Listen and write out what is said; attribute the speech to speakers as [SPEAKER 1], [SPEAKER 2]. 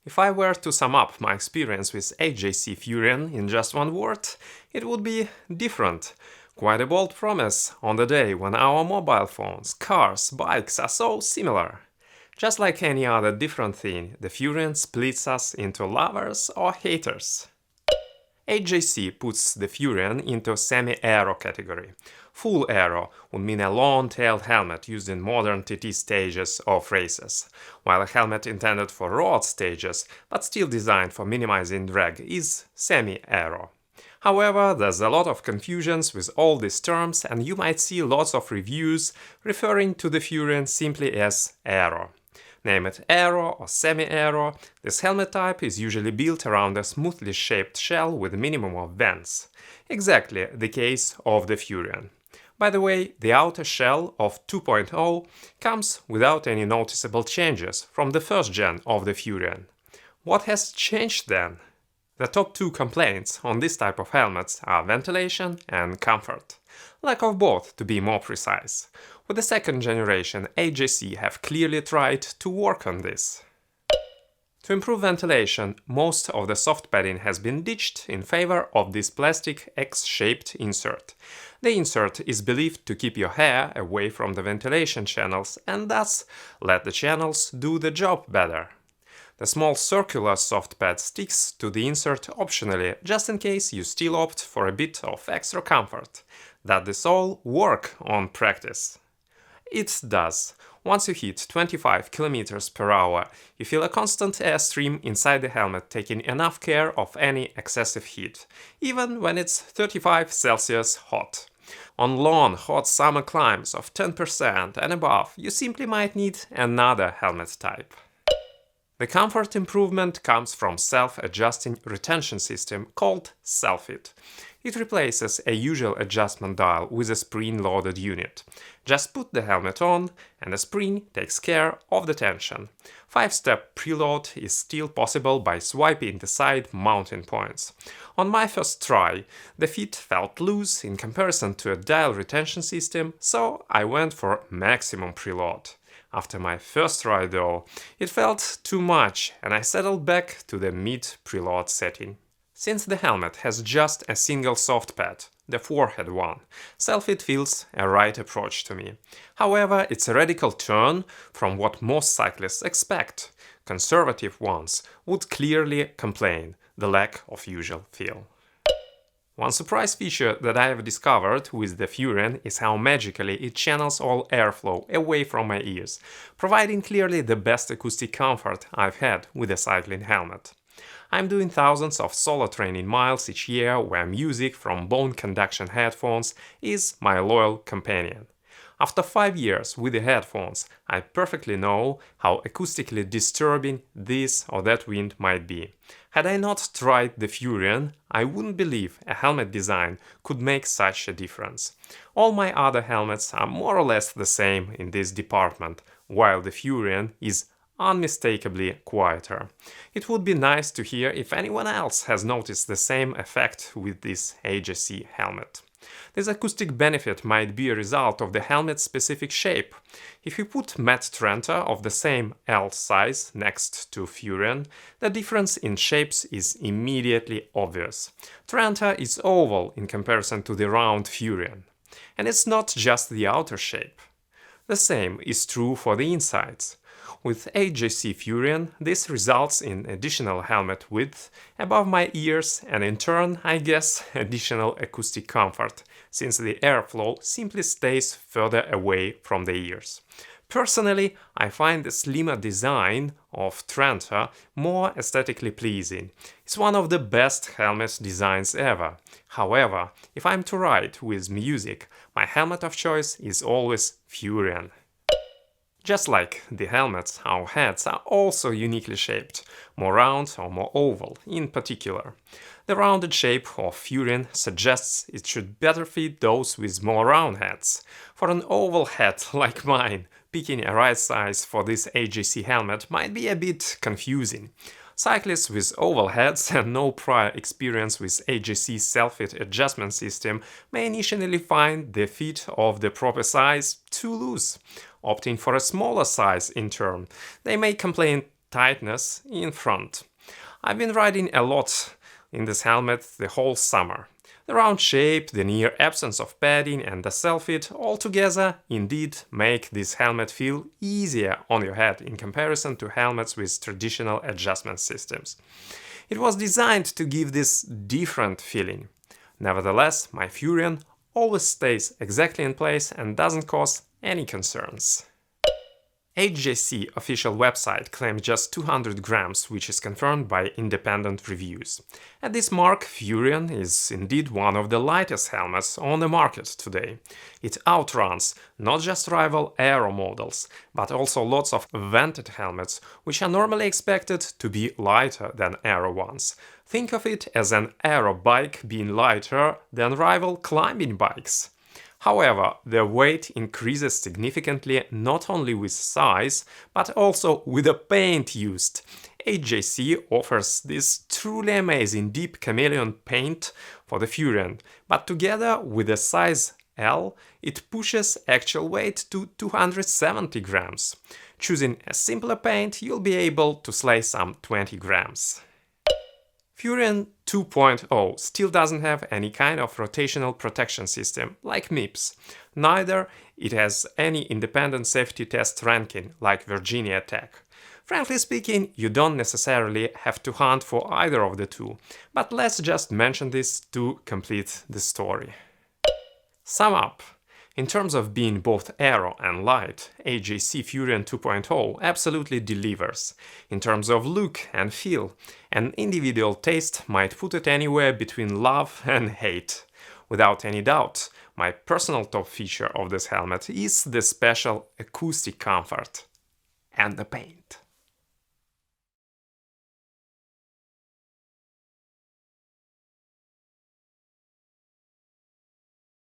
[SPEAKER 1] If I were to sum up my experience with HJC Furion in just one word, it would be different. Quite a bold promise on the day when our mobile phones, cars, bikes are so similar. Just like any other different thing, the Furion splits us into lovers or haters. HJC puts the Furion into semi-aero category. Full aero would mean a long-tailed helmet used in modern TT stages of races, while a helmet intended for road stages but still designed for minimizing drag is semi-aero. However, there's a lot of confusions with all these terms, and you might see lots of reviews referring to the Furion simply as aero. Name it aero or semi-aero, this helmet type is usually built around a smoothly shaped shell with a minimum of vents. Exactly the case of the Furion. By the way, the outer shell of 2.0 comes without any noticeable changes from the first gen of the Furion. What has changed then? The top two complaints on this type of helmets are ventilation and comfort. Lack of both, to be more precise. With the second generation, HJC have clearly tried to work on this. To improve ventilation, most of the soft padding has been ditched in favor of this plastic X-shaped insert. The insert is believed to keep your hair away from the ventilation channels and thus let the channels do the job better. The small circular soft pad sticks to the insert optionally, just in case you still opt for a bit of extra comfort. Does this all work on practice? It does. Once you hit 25 km per hour, you feel a constant airstream inside the helmet taking enough care of any excessive heat, even when it's 35 Celsius hot. On long, hot summer climbs of 10% and above, you simply might need another helmet type. The comfort improvement comes from self-adjusting retention system called Selfit. It replaces a usual adjustment dial with a spring-loaded unit. Just put the helmet on and the spring takes care of the tension. 5-step preload is still possible by swiping the side mounting points. On my first try, the fit felt loose in comparison to a dial retention system, so I went for maximum preload. After my first try though, it felt too much and I settled back to the mid-preload setting. Since the helmet has just a single soft pad, the forehead one, Selfit feels a right approach to me. However, it's a radical turn from what most cyclists expect. Conservative ones would clearly complain the lack of usual feel. One surprise feature that I have discovered with the Furion is how magically it channels all airflow away from my ears, providing clearly the best acoustic comfort I've had with a cycling helmet. I'm doing thousands of solo training miles each year where music from bone conduction headphones is my loyal companion. After 5 years with the headphones, I perfectly know how acoustically disturbing this or that wind might be. Had I not tried the Furion, I wouldn't believe a helmet design could make such a difference. All my other helmets are more or less the same in this department, while the Furion is unmistakably quieter. It would be nice to hear if anyone else has noticed the same effect with this HJC helmet. This acoustic benefit might be a result of the helmet's specific shape. If you put Matt Trenta of the same L size next to Furion, the difference in shapes is immediately obvious. Trenta is oval in comparison to the round Furion. And it's not just the outer shape. The same is true for the insides. With HJC Furion, this results in additional helmet width above my ears and in turn, I guess, additional acoustic comfort, since the airflow simply stays further away from the ears. Personally, I find the slimmer design of Trenta more aesthetically pleasing. It's one of the best helmet designs ever. However, if I'm to ride with music, my helmet of choice is always Furion. Just like the helmets, our heads are also uniquely shaped, more round or more oval in particular. The rounded shape of Furion suggests it should better fit those with more round heads. For an oval head like mine, picking a right size for this HJC helmet might be a bit confusing. Cyclists with oval heads and no prior experience with HJC's Selfit adjustment system may initially find the fit of the proper size too loose. Opting for a smaller size in turn, they may complain tightness in front. I've been riding a lot in this helmet the whole summer. The round shape, the near absence of padding and the self-fit all together indeed make this helmet feel easier on your head in comparison to helmets with traditional adjustment systems. It was designed to give this different feeling. Nevertheless, my Furion always stays exactly in place and doesn't cause any concerns. HJC official website claims just 200 grams, which is confirmed by independent reviews. At this mark, Furion is indeed one of the lightest helmets on the market today. It outruns not just rival Aero models, but also lots of vented helmets, which are normally expected to be lighter than Aero ones. Think of it as an Aero bike being lighter than rival climbing bikes. However, their weight increases significantly not only with size, but also with the paint used. HJC offers this truly amazing deep chameleon paint for the Furion, but together with a size L, it pushes actual weight to 270 grams. Choosing a simpler paint, you'll be able to slay some 20 grams. Furion 2.0 still doesn't have any kind of rotational protection system like MIPS. Neither it has any independent safety test ranking like Virginia Tech. Frankly speaking, you don't necessarily have to hunt for either of the two, but let's just mention this to complete the story. Sum up. In terms of being both aero and light, HJC Furion 2.0 absolutely delivers. In terms of look and feel, an individual taste might put it anywhere between love and hate. Without any doubt, my personal top feature of this helmet is the special acoustic comfort and the paint.